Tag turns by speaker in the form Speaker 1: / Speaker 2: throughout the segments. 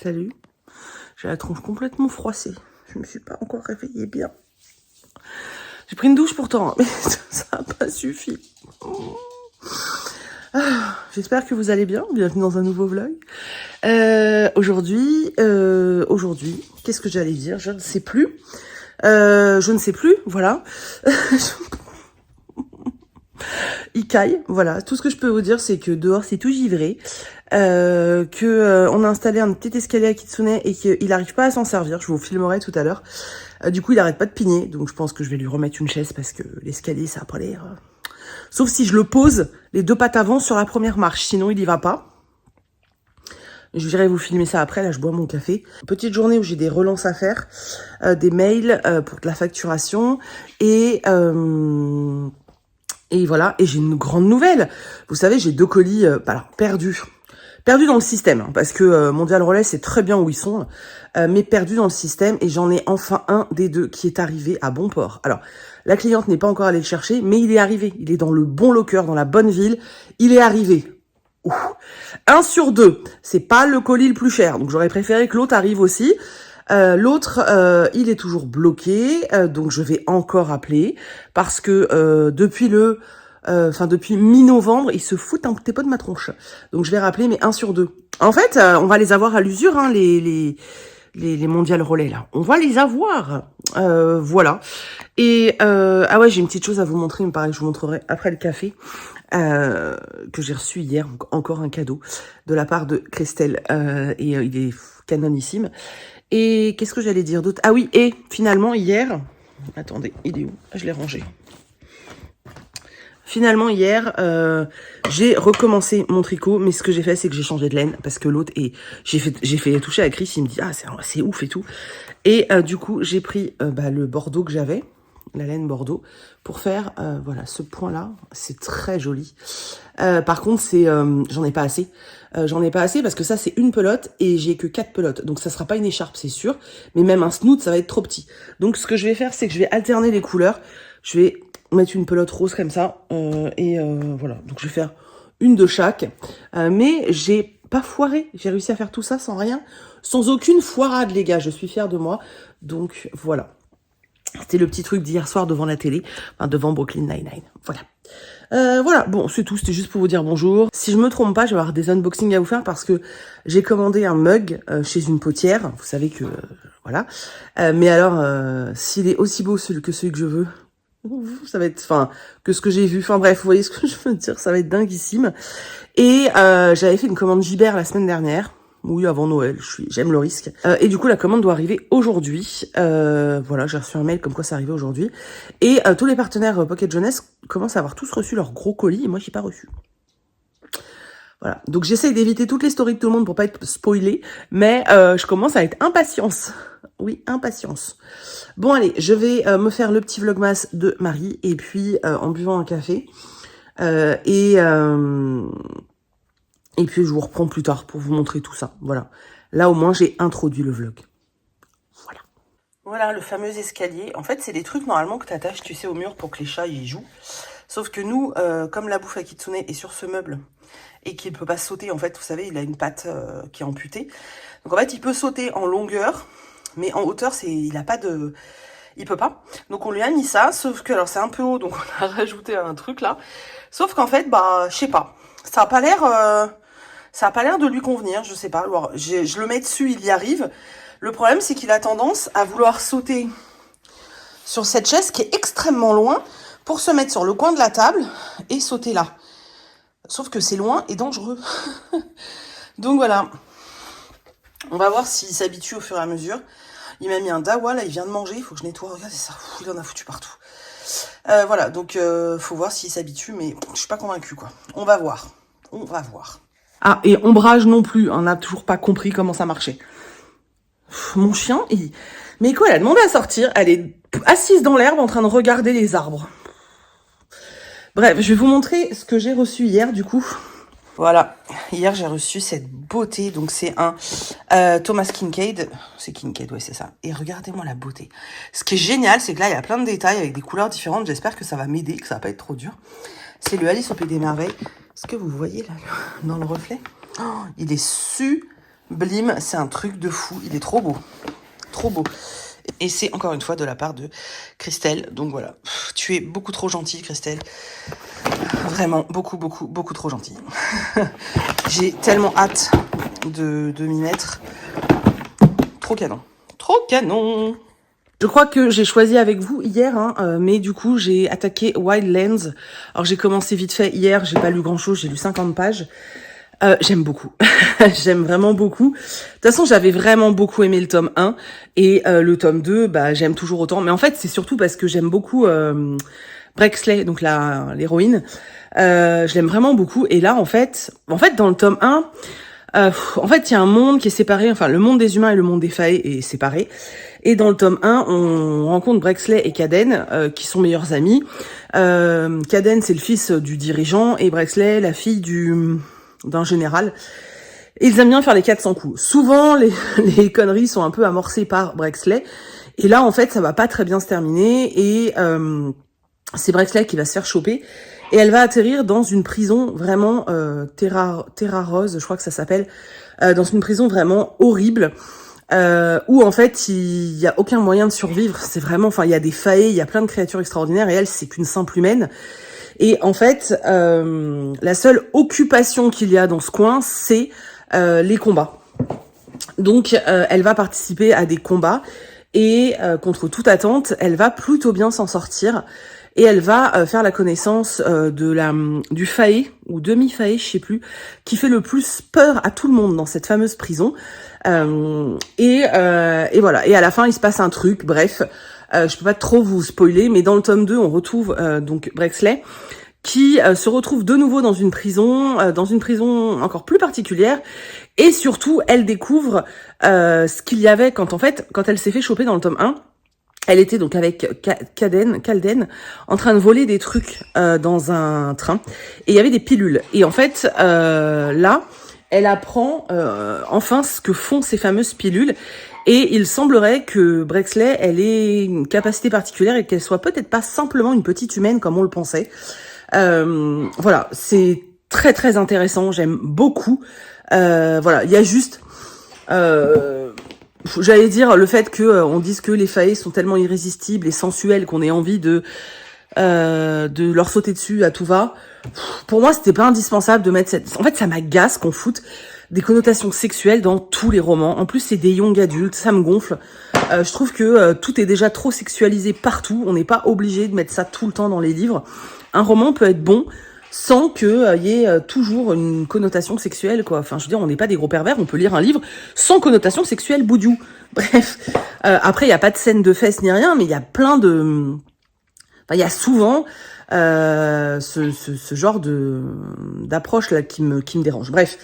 Speaker 1: Salut. J'ai la tronche complètement froissée. Je me suis pas encore réveillée bien. J'ai pris une douche pourtant, mais ça n'a pas suffi. J'espère que vous allez bien. Bienvenue dans un nouveau vlog. Aujourd'hui, qu'est-ce que j'allais dire? Je ne sais plus. Voilà. Il caille, voilà. Tout ce que je peux vous dire, c'est que dehors, c'est tout givré. On a installé un petit escalier à Kitsune et qu'il n'arrive pas à s'en servir. Je vous filmerai tout à l'heure. Du coup, il arrête pas de pigner. Donc, je pense que je vais lui remettre une chaise parce que l'escalier, ça a pas l'air... Sauf si je le pose les deux pattes avant sur la première marche. Sinon, il y va pas. Je viendrai vous filmer ça après. Là, je bois mon café. Petite journée où j'ai des relances à faire. Des mails pour de la facturation. Et voilà, et j'ai une grande nouvelle. Vous savez, j'ai 2 colis perdus. Perdus dans le système, hein, parce que Mondial Relais, c'est très bien où ils sont, mais perdus dans le système, et j'en ai enfin un des 2 qui est arrivé à bon port. Alors, la cliente n'est pas encore allée le chercher, mais il est arrivé. Il est dans le bon locker, dans la bonne ville. Il est arrivé. Ouh. 1 sur 2, c'est pas le colis le plus cher, donc j'aurais préféré que l'autre arrive aussi. L'autre, il est toujours bloqué, donc je vais encore appeler parce que depuis mi-novembre, ils se foutent un petit peu de ma tronche. Donc je vais rappeler, mais 1 sur 2. En fait, on va les avoir à l'usure, hein, les Mondial Relais là. On va les avoir, voilà. Et ah ouais, j'ai une petite chose à vous montrer, mais pareil, je vous montrerai après le café. Que j'ai reçu hier, encore un cadeau de la part de Christelle, et il est canonissime. Et qu'est-ce que j'allais dire d'autre? Ah oui, et finalement hier, attendez, il est où? Je l'ai rangé. Finalement hier, j'ai recommencé mon tricot, mais ce que j'ai fait, c'est que j'ai changé de laine parce que l'autre j'ai fait toucher à Chris, il me dit ah c'est ouf et tout. Et du coup j'ai pris le bordeaux que j'avais, la laine bordeaux, pour faire voilà ce point là. C'est très joli. Par contre j'en ai pas assez. J'en ai pas assez parce que ça c'est une pelote et j'ai que 4 pelotes, donc ça sera pas une écharpe c'est sûr, mais même un snoot ça va être trop petit. Donc ce que je vais faire, c'est que je vais alterner les couleurs. Je vais mettre une pelote rose comme ça, voilà. Donc je vais faire une de chaque, mais j'ai pas foiré. J'ai réussi à faire tout ça sans rien, sans aucune foirade les gars. Je suis fière de moi. Donc voilà. C'était le petit truc d'hier soir devant la télé, devant Brooklyn Nine-Nine. Voilà. Voilà, bon, c'est tout, c'était juste pour vous dire bonjour. Si je me trompe pas, je vais avoir des unboxings à vous faire parce que j'ai commandé un mug chez une potière. Vous savez que, voilà. Mais alors, s'il est aussi beau que celui que je veux, ça va être, que ce que j'ai vu. Enfin bref, vous voyez ce que je veux dire, ça va être dinguissime. Et j'avais fait une commande Gibert la semaine dernière. Oui, avant Noël, j'aime le risque. Et du coup, la commande doit arriver aujourd'hui. Voilà, j'ai reçu un mail comme quoi ça arrivait aujourd'hui. Et tous les partenaires Pocket Jeunesse commencent à avoir tous reçu leur gros colis et moi, j'ai pas reçu. Voilà, donc j'essaye d'éviter toutes les stories de tout le monde pour pas être spoilée, mais je commence à être impatience. Oui, impatience. Bon, allez, je vais me faire le petit vlogmas de Marie et puis en buvant un café. Et puis, je vous reprends plus tard pour vous montrer tout ça. Voilà. Là, au moins, j'ai introduit le vlog. Voilà. Voilà, le fameux escalier. En fait, c'est des trucs, normalement, que tu attaches, tu sais, au mur pour que les chats y jouent. Sauf que nous, comme la bouffe à Kitsune est sur ce meuble et qu'il ne peut pas sauter, en fait, vous savez, il a une patte qui est amputée. Donc, en fait, il peut sauter en longueur, mais en hauteur, il n'a pas de... Il peut pas. Donc, on lui a mis ça, sauf que, alors, c'est un peu haut, donc on a rajouté un truc, là. Sauf qu'en fait, je sais pas. Ça a pas l'air... Ça a pas l'air de lui convenir, je sais pas. Alors, je le mets dessus, il y arrive. Le problème, c'est qu'il a tendance à vouloir sauter sur cette chaise qui est extrêmement loin pour se mettre sur le coin de la table et sauter là. Sauf que c'est loin et dangereux. Donc voilà. On va voir s'il s'habitue au fur et à mesure. Il m'a mis un dawa, là, il vient de manger. Il faut que je nettoie. Regardez ça. Il en a foutu partout. Voilà, donc faut voir s'il s'habitue, mais je suis pas convaincue, quoi. On va voir. On va voir. Ah, et ombrage non plus, on n'a toujours pas compris comment ça marchait. Mon chien, mais quoi, elle a demandé à sortir, elle est assise dans l'herbe en train de regarder les arbres. Bref, je vais vous montrer ce que j'ai reçu hier, du coup. Voilà, hier j'ai reçu cette beauté, donc c'est un Thomas Kincaid. C'est Kincaid, ouais, c'est ça. Et regardez-moi la beauté. Ce qui est génial, c'est que là, il y a plein de détails avec des couleurs différentes. J'espère que ça va m'aider, que ça va pas être trop dur. C'est le Alice au Pays des Merveilles. Est-ce que vous voyez là, dans le reflet? Oh, il est Blim, c'est un truc de fou. Il est trop beau. Trop beau. Et c'est encore une fois de la part de Christelle. Donc voilà. Tu es beaucoup trop gentille, Christelle. Vraiment, beaucoup, beaucoup, beaucoup trop gentille. J'ai tellement hâte de m'y mettre. Trop canon. Trop canon. Je crois que j'ai choisi avec vous hier, hein, mais du coup, j'ai attaqué Wildlands. Alors, j'ai commencé vite fait hier. J'ai pas lu grand-chose. J'ai lu 50 pages. J'aime beaucoup. J'aime vraiment beaucoup. De toute façon, j'avais vraiment beaucoup aimé le tome 1 et le tome 2, bah j'aime toujours autant. Mais en fait, c'est surtout parce que j'aime beaucoup Brexley, donc l'héroïne. Je l'aime vraiment beaucoup. Et là, en fait, dans le tome 1, en fait, il y a un monde qui est séparé. Enfin, le monde des humains et le monde des fae est séparé. Et dans le tome 1, on rencontre Brexley et Caden, qui sont meilleurs amis. Caden, c'est le fils du dirigeant, et Brexley, la fille d'un général. Et ils aiment bien faire les 400 coups. Souvent, les conneries sont un peu amorcées par Brexley. Et là, en fait, ça va pas très bien se terminer. Et c'est Brexley qui va se faire choper. Et elle va atterrir dans une prison vraiment Terra Rose, je crois que ça s'appelle. Dans une prison vraiment horrible. Où en fait il y a aucun moyen de survivre. C'est vraiment, enfin il y a des fae, il y a plein de créatures extraordinaires. Et elle, c'est qu'une simple humaine. Et en fait, la seule occupation qu'il y a dans ce coin, c'est les combats. Donc, elle va participer à des combats et contre toute attente, elle va plutôt bien s'en sortir. Et elle va faire la connaissance du fae ou demi-fae, je sais plus, qui fait le plus peur à tout le monde dans cette fameuse prison. Et voilà. Et à la fin, il se passe un truc. Bref. Je peux pas trop vous spoiler, mais dans le tome 2, on retrouve donc Brexley qui se retrouve de nouveau dans une prison encore plus particulière, et surtout, elle découvre ce qu'il y avait quand elle s'est fait choper dans le tome 1. Elle était donc avec Calden en train de voler des trucs dans un train, et il y avait des pilules. Et en fait, là, elle apprend enfin ce que font ces fameuses pilules. Et il semblerait que Brexley, elle ait une capacité particulière et qu'elle soit peut-être pas simplement une petite humaine comme on le pensait. Voilà, c'est très très intéressant, j'aime beaucoup. Voilà, il y a juste, j'allais dire, le fait que on dise que les fae sont tellement irrésistibles et sensuels qu'on ait envie de leur sauter dessus à tout va. Pour moi, c'était pas indispensable de mettre cette... En fait, ça m'agace qu'on foute des connotations sexuelles dans tous les romans. En plus, c'est des young adultes, ça me gonfle. Je trouve que tout est déjà trop sexualisé partout. On n'est pas obligé de mettre ça tout le temps dans les livres. Un roman peut être bon sans que y ait toujours une connotation sexuelle, quoi. Enfin, je veux dire, on n'est pas des gros pervers. On peut lire un livre sans connotation sexuelle, boudiou. Bref. Après, il n'y a pas de scène de fesses ni rien, mais il y a plein de... Enfin, il y a souvent ce genre d'approche là qui me dérange. Bref,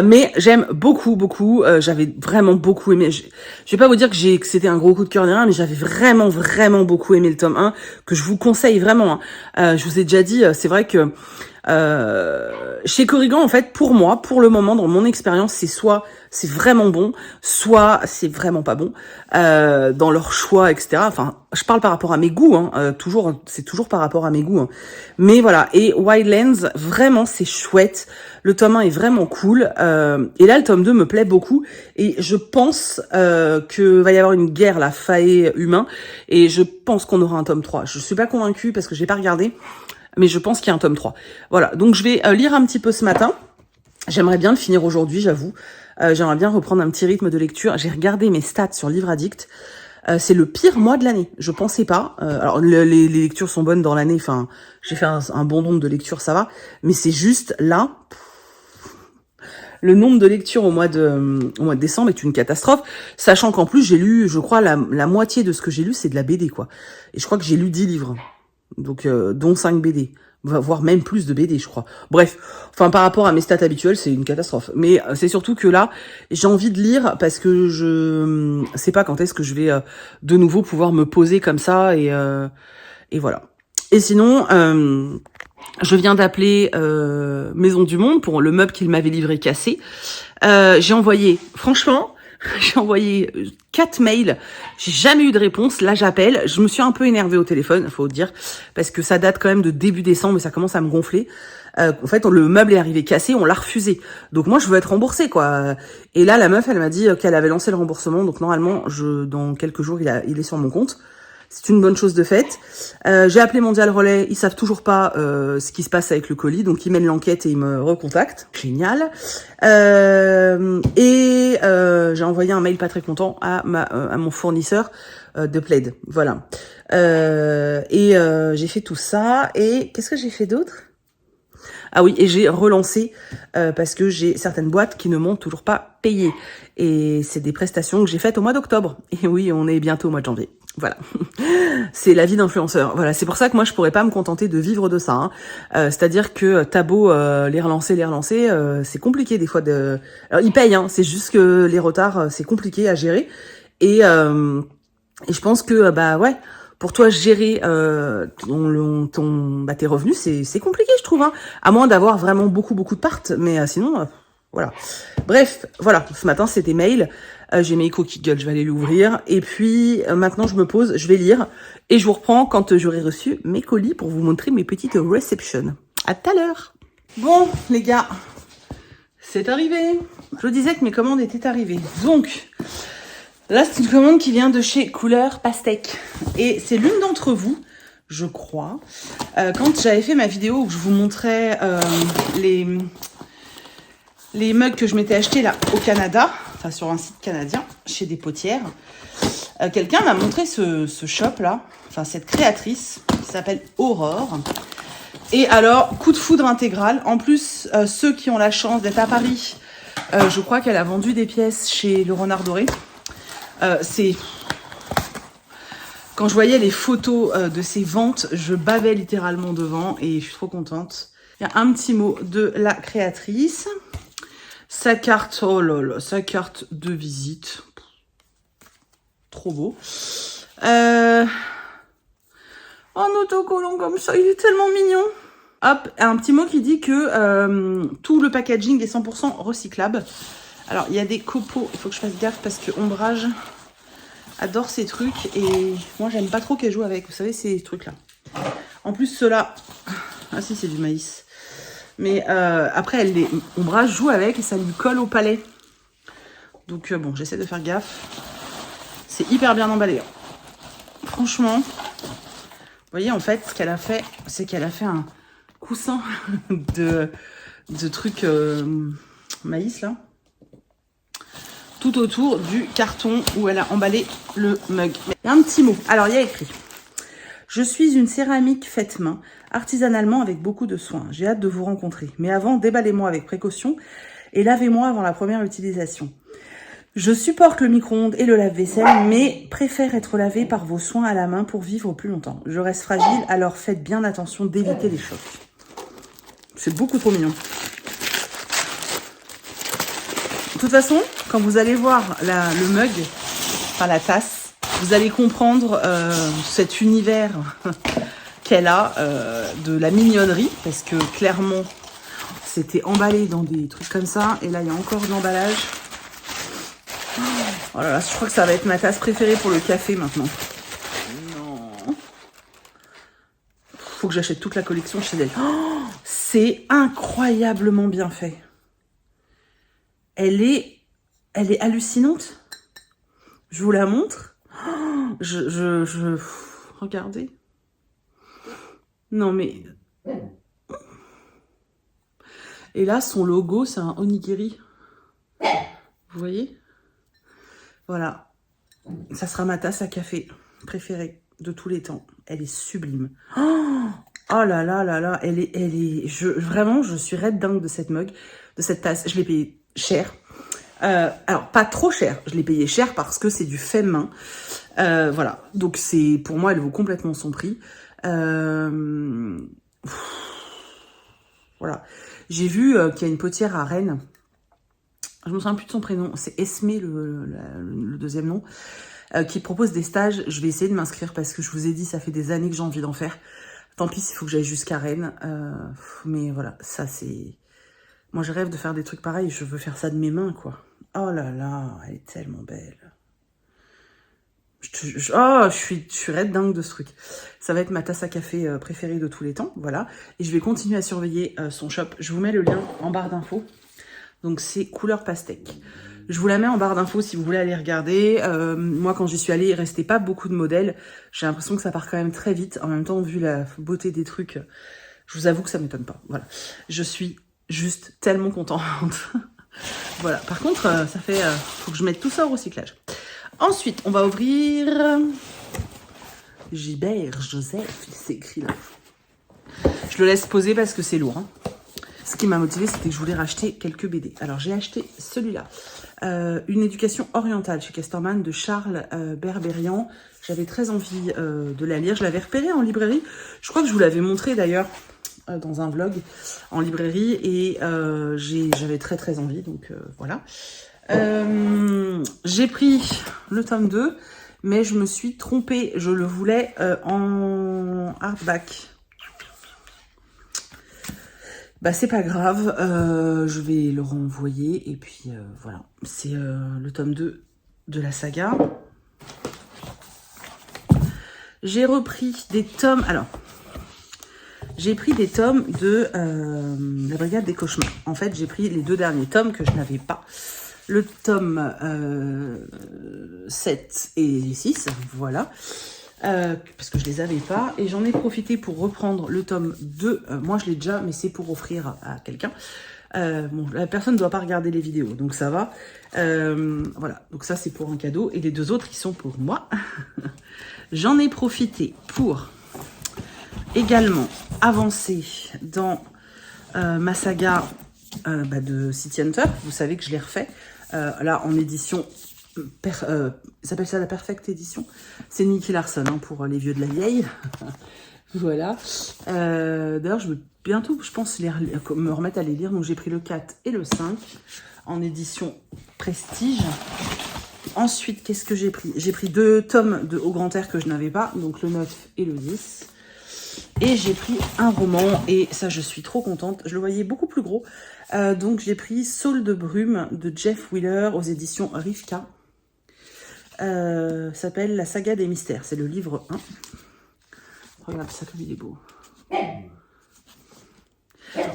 Speaker 1: mais j'aime beaucoup. J'avais vraiment beaucoup aimé. Je vais pas vous dire que c'était un gros coup de cœur ni rien, mais j'avais vraiment beaucoup aimé le tome 1, que je vous conseille vraiment. Je vous ai déjà dit, c'est vrai que chez Corrigan, en fait, pour moi, pour le moment, dans mon expérience, c'est soit c'est vraiment bon, soit c'est vraiment pas bon dans leur choix, etc. Enfin, je parle par rapport à mes goûts, c'est toujours par rapport à mes goûts. Mais voilà, et Wildlands, vraiment, c'est chouette. Le tome 1 est vraiment cool. Et là, le tome 2 me plaît beaucoup. Et je pense que va y avoir une guerre, la fae humain. Et je pense qu'on aura un tome 3. Je suis pas convaincue parce que j'ai pas regardé. Mais je pense qu'il y a un tome 3. Voilà, donc je vais lire un petit peu ce matin. J'aimerais bien le finir aujourd'hui, j'avoue. J'aimerais bien reprendre un petit rythme de lecture. J'ai regardé mes stats sur Livre Addict. C'est le pire mois de l'année. Je pensais pas. Alors les lectures sont bonnes dans l'année. Enfin, j'ai fait un bon nombre de lectures, ça va. Mais c'est juste là, le nombre de lectures au mois de décembre est une catastrophe. Sachant qu'en plus j'ai lu, je crois, la moitié de ce que j'ai lu, c'est de la BD, quoi. Et je crois que j'ai lu 10 livres. Donc, dont 5 BD. Voire même plus de BD, je crois. Bref, enfin, par rapport à mes stats habituelles, c'est une catastrophe. Mais c'est surtout que là, j'ai envie de lire parce que je sais pas quand est-ce que je vais de nouveau pouvoir me poser comme ça, et voilà. Et sinon, je viens d'appeler Maison du Monde pour le meuble qu'il m'avait livré cassé. J'ai envoyé, franchement, J'ai envoyé 4 mails, j'ai jamais eu de réponse. Là, j'appelle. Je me suis un peu énervée au téléphone, faut dire, parce que ça date quand même de début décembre et ça commence à me gonfler. En fait, le meuble est arrivé cassé, on l'a refusé. Donc moi, je veux être remboursée, quoi. Et là, la meuf, elle m'a dit qu'elle avait lancé le remboursement. Donc normalement, dans quelques jours, il est sur mon compte. C'est une bonne chose de faite. J'ai appelé Mondial Relais, ils savent toujours pas ce qui se passe avec le colis, donc ils mènent l'enquête et ils me recontactent. Génial. J'ai envoyé un mail pas très content à mon fournisseur de plaid. Voilà. J'ai fait tout ça. Et qu'est-ce que j'ai fait d'autre ? Ah oui, et j'ai relancé parce que j'ai certaines boîtes qui ne m'ont toujours pas payé. Et c'est des prestations que j'ai faites au mois d'octobre. Et oui, on est bientôt au mois de janvier. Voilà. C'est la vie d'influenceur. Voilà, c'est pour ça que moi, je pourrais pas me contenter de vivre de ça. Hein. C'est-à-dire que t'as beau les relancer, c'est compliqué des fois de... Alors, ils payent, hein, c'est juste que les retards, c'est compliqué à gérer. Et je pense que, ouais... Pour toi, gérer tes revenus, c'est compliqué, je trouve. Hein. À moins d'avoir vraiment beaucoup de parts. Mais sinon, voilà. Bref, voilà. Ce matin, c'était mail. J'ai mes cookies gueule, je vais aller l'ouvrir. Et puis, maintenant, je me pose, je vais lire. Et je vous reprends quand j'aurai reçu mes colis pour vous montrer mes petites receptions. À tout à l'heure. Bon, les gars, c'est arrivé. Je vous disais que mes commandes étaient arrivées. Donc... Là, c'est une commande qui vient de chez Couleur Pastèque. Et c'est l'une d'entre vous, je crois, quand j'avais fait ma vidéo où je vous montrais les mugs que je m'étais achetés là au Canada, enfin sur un site canadien, chez des potières, quelqu'un m'a montré ce shop là, enfin cette créatrice qui s'appelle Aurore. Et alors, coup de foudre intégral. En plus, ceux qui ont la chance d'être à Paris, je crois qu'elle a vendu des pièces chez Le Renard Doré. Quand je voyais les photos de ces ventes, je bavais littéralement devant et je suis trop contente. Il y a un petit mot de la créatrice. Sa carte, oh là là, sa carte de visite. Trop beau. Un autocollant comme ça, il est tellement mignon. Hop, un petit mot qui dit que tout le packaging est 100% recyclable. Alors, il y a des copeaux, il faut que je fasse gaffe parce que Ombrage adore ces trucs et moi, j'aime pas trop qu'elle joue avec, vous savez, ces trucs-là. En plus, ceux-là, ah si, c'est du maïs. Mais après, Ombrage joue avec et ça lui colle au palais. Donc, bon, j'essaie de faire gaffe. C'est hyper bien emballé. Franchement, vous voyez, en fait, ce qu'elle a fait, c'est qu'elle a fait un coussin de trucs maïs, là. Tout autour du carton où elle a emballé le mug. Il y a un petit mot. Alors, il y a écrit « Je suis une céramique faite main, artisanalement avec beaucoup de soin. J'ai hâte de vous rencontrer. Mais avant, déballez-moi avec précaution et lavez-moi avant la première utilisation. Je supporte le micro-ondes et le lave-vaisselle, mais préfère être lavé par vos soins à la main pour vivre plus longtemps. Je reste fragile, alors faites bien attention d'éviter les chocs. » C'est beaucoup trop mignon. De toute façon, quand vous allez voir le mug, enfin la tasse, vous allez comprendre cet univers qu'elle a de la mignonnerie, parce que clairement, c'était emballé dans des trucs comme ça, et là, il y a encore de l'emballage. Oh là là, je crois que ça va être ma tasse préférée pour le café maintenant. Non. Faut que j'achète toute la collection chez elle. Oh, c'est incroyablement bien fait. Elle est hallucinante. Je vous la montre. Oh, regardez. Non mais... Et là, son logo, c'est un onigiri. Vous voyez ? Voilà. Ça sera ma tasse à café préférée de tous les temps. Elle est sublime. Oh là là là là. Vraiment, je suis red dingue de cette mug, de cette tasse. Je l'ai payée cher. Alors, pas trop cher. Je l'ai payé cher parce que c'est du fait main. Voilà. Donc, pour moi, elle vaut complètement son prix. Voilà. J'ai vu qu'il y a une potière à Rennes. Je me souviens plus de son prénom. C'est Esmé, le deuxième nom. Qui propose des stages. Je vais essayer de m'inscrire parce que je vous ai dit, ça fait des années que j'ai envie d'en faire. Tant pis, il faut que j'aille jusqu'à Rennes. Mais voilà, ça, c'est... Moi, je rêve de faire des trucs pareils. Je veux faire ça de mes mains, quoi. Oh là là, elle est tellement belle. Oh, je suis red dingue de ce truc. Ça va être ma tasse à café préférée de tous les temps, voilà. Et je vais continuer à surveiller son shop. Je vous mets le lien en barre d'infos. Donc, c'est couleur pastèque. Je vous la mets en barre d'infos si vous voulez aller regarder. Moi, quand j'y suis allée, il restait pas beaucoup de modèles. J'ai l'impression que ça part quand même très vite. En même temps, vu la beauté des trucs, je vous avoue que ça m'étonne pas. Voilà. Je suis juste tellement contente. Voilà. Par contre, ça fait... faut que je mette tout ça au recyclage. Ensuite, on va ouvrir... Gilbert Joseph, c'est écrit là. Je le laisse poser parce que c'est lourd. Hein. Ce qui m'a motivé, c'était que je voulais racheter quelques BD. Alors, j'ai acheté celui-là. Une éducation orientale chez Casterman de Charles Berberian. J'avais très envie de la lire. Je l'avais repéré en librairie. Je crois que je vous l'avais montré d'ailleurs dans un vlog en librairie. Et j'avais très envie. Donc, voilà. J'ai pris le tome 2. Mais je me suis trompée. Je le voulais en hardback. Bah c'est pas grave, je vais le renvoyer et puis voilà. C'est le tome 2 de la saga. J'ai repris des tomes, alors, j'ai pris des tomes de la Brigade des Cauchemars. En fait, j'ai pris les 2 derniers tomes que je n'avais pas. Le tome 7 et 6, voilà. Parce que je les avais pas et j'en ai profité pour reprendre le tome 2. Moi je l'ai déjà, mais c'est pour offrir à quelqu'un. Bon, la personne ne doit pas regarder les vidéos, donc ça va. Voilà, donc ça c'est pour un cadeau et les 2 autres ils sont pour moi. J'en ai profité pour également avancer dans ma saga de City Hunter. Vous savez que je l'ai refait là en édition. Ça s'appelle ça la Perfect Edition. C'est Nicky Larson hein, pour les vieux de la vieille. Voilà. D'ailleurs, je vais bientôt, je pense, me remettre à les lire. Donc, j'ai pris le 4 et le 5 en édition Prestige. Ensuite, qu'est-ce que j'ai pris? J'ai pris 2 tomes de Au Grand Air que je n'avais pas. Donc, le 9 et le 10. Et j'ai pris un roman. Et ça, je suis trop contente. Je le voyais beaucoup plus gros. Donc, j'ai pris Saule de brume de Jeff Wheeler aux éditions Rivka. S'appelle La saga des mystères. C'est le livre 1. Regarde ça comme il est beau.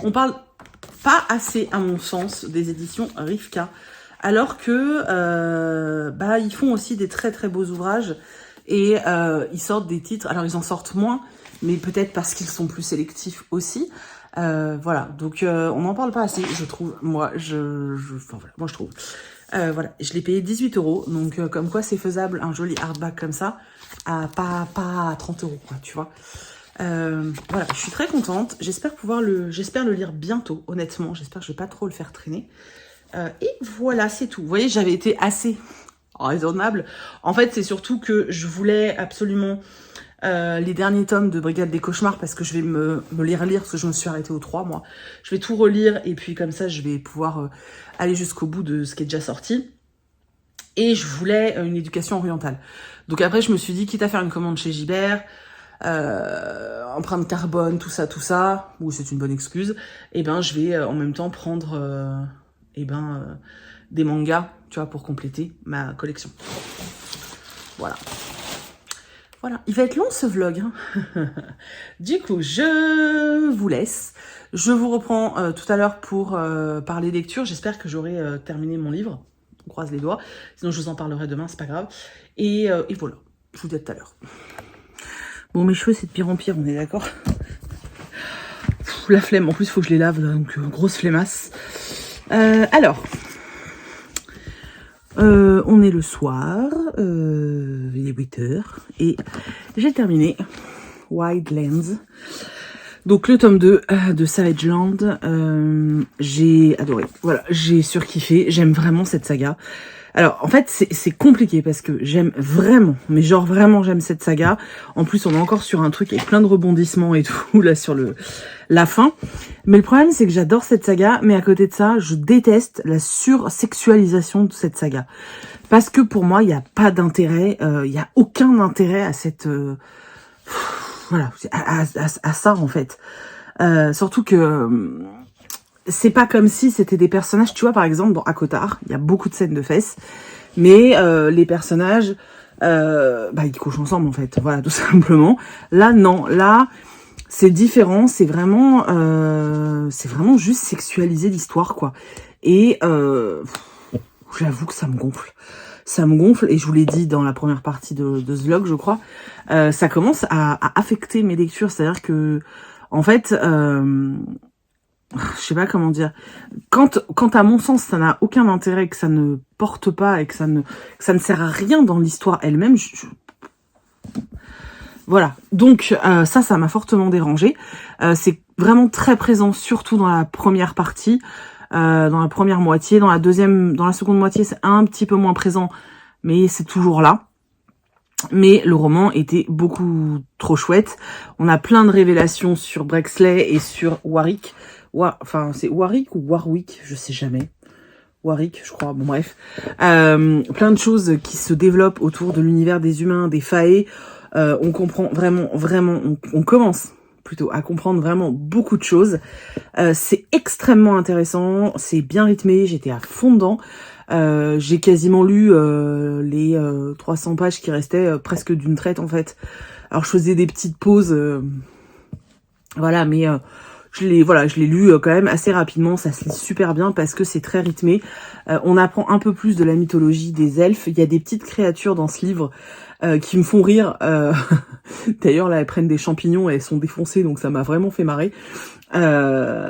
Speaker 1: On parle pas assez, à mon sens, des éditions Rivka. Alors que ils font aussi des très beaux ouvrages. Et ils sortent des titres. Alors, ils en sortent moins. Mais peut-être parce qu'ils sont plus sélectifs aussi. Voilà. Donc, on n'en parle pas assez, je trouve. Moi, moi, je trouve. Voilà, je l'ai payé 18 €, donc comme quoi c'est faisable un joli hardback comme ça, à pas à 30 €, quoi, tu vois. Voilà, je suis très contente, j'espère le lire bientôt, honnêtement, j'espère que je vais pas trop le faire traîner. Et voilà, c'est tout. Vous voyez, j'avais été assez raisonnable. En fait, c'est surtout que je voulais absolument les derniers tomes de Brigade des Cauchemars parce que je vais me les relire parce que je me suis arrêtée au 3, moi. Je vais tout relire et puis comme ça, je vais pouvoir aller jusqu'au bout de ce qui est déjà sorti. Et je voulais une éducation orientale. Donc après, je me suis dit, quitte à faire une commande chez Gibert, empreinte carbone, tout ça, ou c'est une bonne excuse, et ben je vais en même temps prendre des mangas, tu vois, pour compléter ma collection. Voilà. Voilà, il va être long ce vlog. Hein. Du coup, je vous laisse. Je vous reprends tout à l'heure pour parler lecture. J'espère que j'aurai terminé mon livre. On croise les doigts. Sinon, je vous en parlerai demain, c'est pas grave. Et voilà, je vous dis à tout à l'heure. Bon, mes cheveux, c'est de pire en pire, on est d'accord? La flemme, en plus, il faut que je les lave, donc grosse flemmasse. Alors... on est le soir, il est 8h, et j'ai terminé Wildlands. Donc le tome 2 de Savage Land, j'ai adoré. Voilà, j'ai surkiffé, j'aime vraiment cette saga. Alors en fait c'est compliqué parce que j'aime vraiment, mais genre vraiment j'aime cette saga. En plus on est encore sur un truc avec plein de rebondissements et tout là sur la fin. Mais le problème c'est que j'adore cette saga, mais à côté de ça je déteste la sursexualisation de cette saga. Parce que pour moi il n'y a pas d'intérêt, il n'y a aucun intérêt à cette... voilà, à ça en fait. Surtout que...
Speaker 2: c'est pas comme si c'était des personnages, tu vois, par exemple, dans Akotar, il y a beaucoup de scènes de fesses, mais les personnages, ils couchent ensemble, en fait, voilà, tout simplement. Là, non, là, c'est différent, c'est vraiment juste sexualiser l'histoire, quoi. Et j'avoue que ça me gonfle. Ça me gonfle, et je vous l'ai dit dans la première partie de ce vlog, je crois, ça commence à affecter mes lectures, c'est-à-dire que, en fait, je sais pas comment dire, quand à mon sens ça n'a aucun intérêt, que ça ne porte pas et que ça ne sert à rien dans l'histoire elle-même, voilà. Donc ça m'a fortement dérangée. C'est vraiment très présent, surtout dans la première partie, dans la première moitié. Dans la seconde moitié, c'est un petit peu moins présent, mais c'est toujours là. Mais le roman était beaucoup trop chouette. On a plein de révélations sur Brexley et sur Warwick. Enfin, c'est Warwick ou Warwick, je sais jamais. Warwick, je crois. Bon, bref. Plein de choses qui se développent autour de l'univers des humains, des fae. On comprend vraiment, on commence plutôt à comprendre vraiment beaucoup de choses. C'est extrêmement intéressant, c'est bien rythmé, j'étais à fond dedans. J'ai quasiment lu les 300 pages qui restaient presque d'une traite, en fait. Alors je faisais des petites pauses, voilà, mais je l'ai lu quand même assez rapidement. Ça se lit super bien parce que c'est très rythmé. On apprend un peu plus de la mythologie des elfes. Il y a des petites créatures dans ce livre qui me font rire. D'ailleurs, là, elles prennent des champignons et elles sont défoncées, donc ça m'a vraiment fait marrer.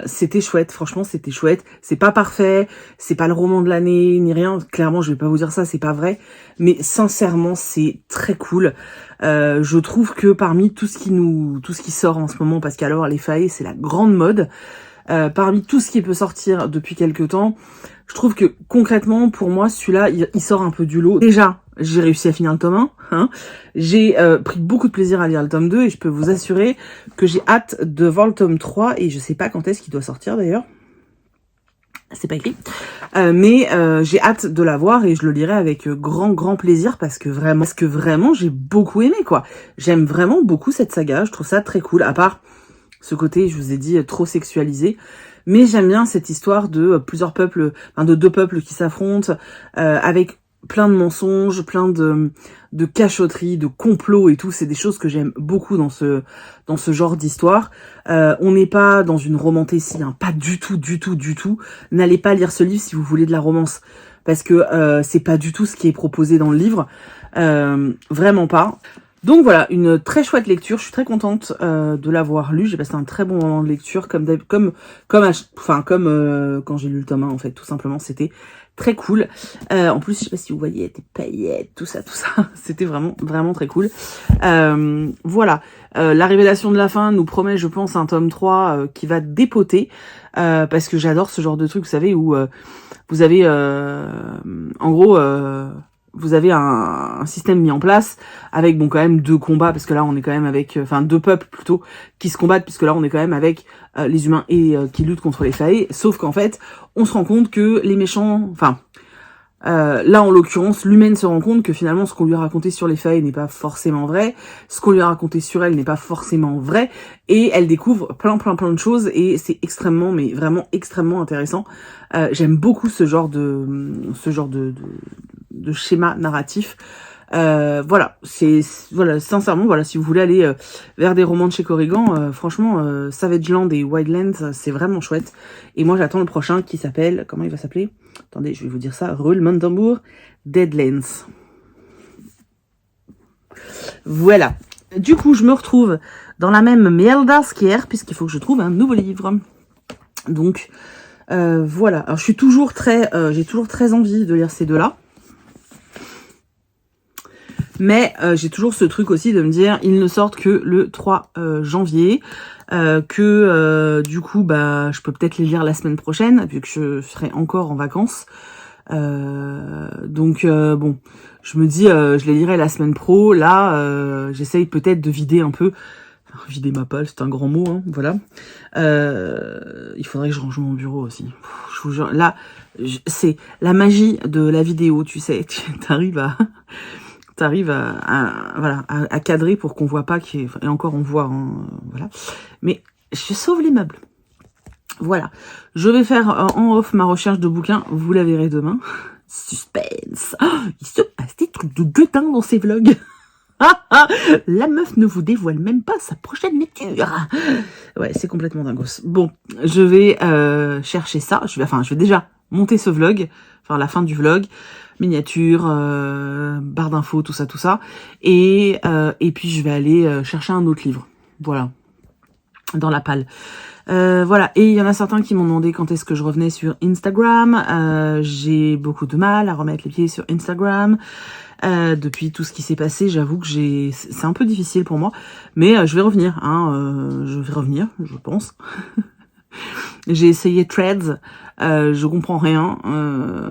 Speaker 2: C'était chouette, franchement, c'était chouette. C'est pas parfait, c'est pas le roman de l'année, ni rien. Clairement, je vais pas vous dire ça, c'est pas vrai. Mais sincèrement, c'est très cool. Je trouve que parmi tout ce qui sort en ce moment, parce qu'alors les fae, c'est la grande mode. Parmi tout ce qui peut sortir depuis quelques temps, je trouve que concrètement, pour moi, celui-là, il sort un peu du lot. Déjà, j'ai réussi à finir le tome 1. Hein. J'ai pris beaucoup de plaisir à lire le tome 2 et je peux vous assurer que j'ai hâte de voir le tome 3 et je sais pas quand est-ce qu'il doit sortir d'ailleurs. C'est pas écrit. Mais j'ai hâte de la voir et je le lirai avec grand plaisir parce que vraiment j'ai beaucoup aimé, quoi. J'aime vraiment beaucoup cette saga, je trouve ça très cool, à part ce côté, je vous ai dit, trop sexualisé. Mais j'aime bien cette histoire de plusieurs peuples, enfin de deux peuples qui s'affrontent, avec plein de mensonges, plein de cachotteries, de complots et tout. C'est des choses que j'aime beaucoup dans ce genre d'histoire. On n'est pas dans une romantécie, hein, pas du tout. N'allez pas lire ce livre si vous voulez de la romance, parce que c'est pas du tout ce qui est proposé dans le livre. Vraiment pas. Donc voilà, une très chouette lecture. Je suis très contente de l'avoir lu. J'ai passé un très bon moment de lecture, comme quand j'ai lu le tome 1, en fait, tout simplement. C'était très cool. En plus, je sais pas si vous voyez, des paillettes, tout ça. C'était vraiment très cool. Voilà. La révélation de la fin nous promet, je pense, un tome 3 qui va dépoter. Parce que j'adore ce genre de truc, vous savez, où vous avez, en gros... vous avez un système mis en place avec quand même deux combats, parce que là on est quand même avec deux peuples plutôt qui se combattent, puisque là on est quand même avec les humains et qui luttent contre les fae, sauf qu'en fait on se rend compte que les méchants, là en l'occurrence l'humaine se rend compte que finalement ce qu'on lui a raconté sur les fae n'est pas forcément vrai, ce qu'on lui a raconté sur elle n'est pas forcément vrai, et elle découvre plein de choses, et c'est extrêmement, mais vraiment extrêmement intéressant. J'aime beaucoup ce genre de schéma narratif. Voilà, sincèrement, voilà, si vous voulez aller vers des romans de chez Corrigan, franchement, Savage Land et Wildlands, c'est vraiment chouette. Et moi, j'attends le prochain qui s'appelle, comment il va s'appeler? Attendez, je vais vous dire ça. Roulement de tambour, Deadlands. Voilà. Du coup, je me retrouve dans la même merde qu'hier, puisqu'il faut que je trouve un nouveau livre. Donc, voilà. Alors, j'ai toujours très envie de lire ces deux-là. Mais j'ai toujours ce truc aussi de me dire, ils ne sortent que le 3 janvier, du coup, je peux peut-être les lire la semaine prochaine, vu que je serai encore en vacances. Donc, bon, je me dis, je les lirai la semaine pro. Là, j'essaye peut-être de vider un peu. Enfin, vider ma palle, c'est un grand mot, hein, voilà. Il faudrait que je range mon bureau aussi. Je vous jure, là, c'est la magie de la vidéo, tu sais. T'arrives à cadrer pour qu'on voit pas et encore on voit, hein, voilà. Mais je sauve les meubles. Voilà. Je vais faire en off ma recherche de bouquins. Vous la verrez demain. Suspense. Oh, il se passe des trucs de gueudin dans ces vlogs. La meuf ne vous dévoile même pas sa prochaine lecture. Ouais, c'est complètement dingos. Bon, je vais chercher ça. Je vais déjà monter ce vlog, enfin la fin du vlog, miniature, barre d'infos, tout ça. Et puis je vais aller chercher un autre livre. Voilà, dans la palle. Voilà, et il y en a certains qui m'ont demandé quand est-ce que je revenais sur Instagram. J'ai beaucoup de mal à remettre les pieds sur Instagram. Depuis tout ce qui s'est passé, j'avoue que c'est un peu difficile pour moi, mais je vais revenir, je pense. J'ai essayé Threads, je comprends rien,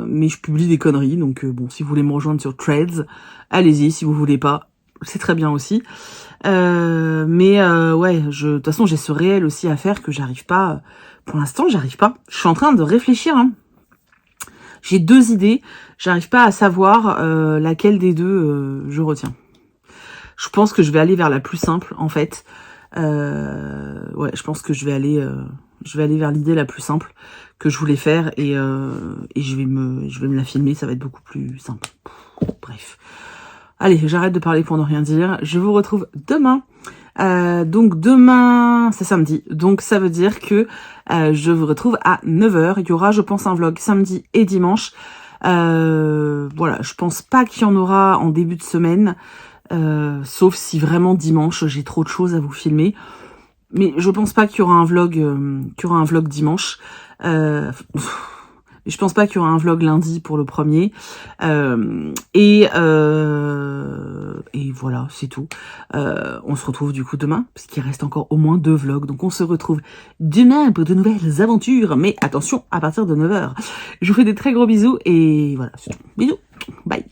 Speaker 2: mais je publie des conneries, donc bon, si vous voulez me rejoindre sur Threads, allez-y, si vous voulez pas, c'est très bien aussi. Ouais, de toute façon, j'ai ce réel aussi à faire que j'arrive pas, pour l'instant, j'arrive pas. Je suis en train de réfléchir, hein. J'ai 2 idées, j'arrive pas à savoir laquelle des deux je retiens. Je pense que je vais aller vers la plus simple, en fait. Ouais, je pense que je vais aller vers l'idée la plus simple que je voulais faire et je vais me la filmer, ça va être beaucoup plus simple. Bref. Allez, j'arrête de parler pour ne rien dire. Je vous retrouve demain. Donc demain, c'est samedi. Donc ça veut dire que je vous retrouve à 9h. Il y aura, je pense, un vlog samedi et dimanche. Voilà, je pense pas qu'il y en aura en début de semaine. Sauf si vraiment dimanche, j'ai trop de choses à vous filmer. Mais je pense pas qu'il y aura un vlog, dimanche. Je pense pas qu'il y aura un vlog lundi pour le premier. Et voilà, c'est tout. On se retrouve du coup demain, parce qu'il reste encore au moins 2 vlogs. Donc on se retrouve demain pour de nouvelles aventures. Mais attention, à partir de 9h. Je vous fais des très gros bisous et voilà, c'est tout. Bisous, bye.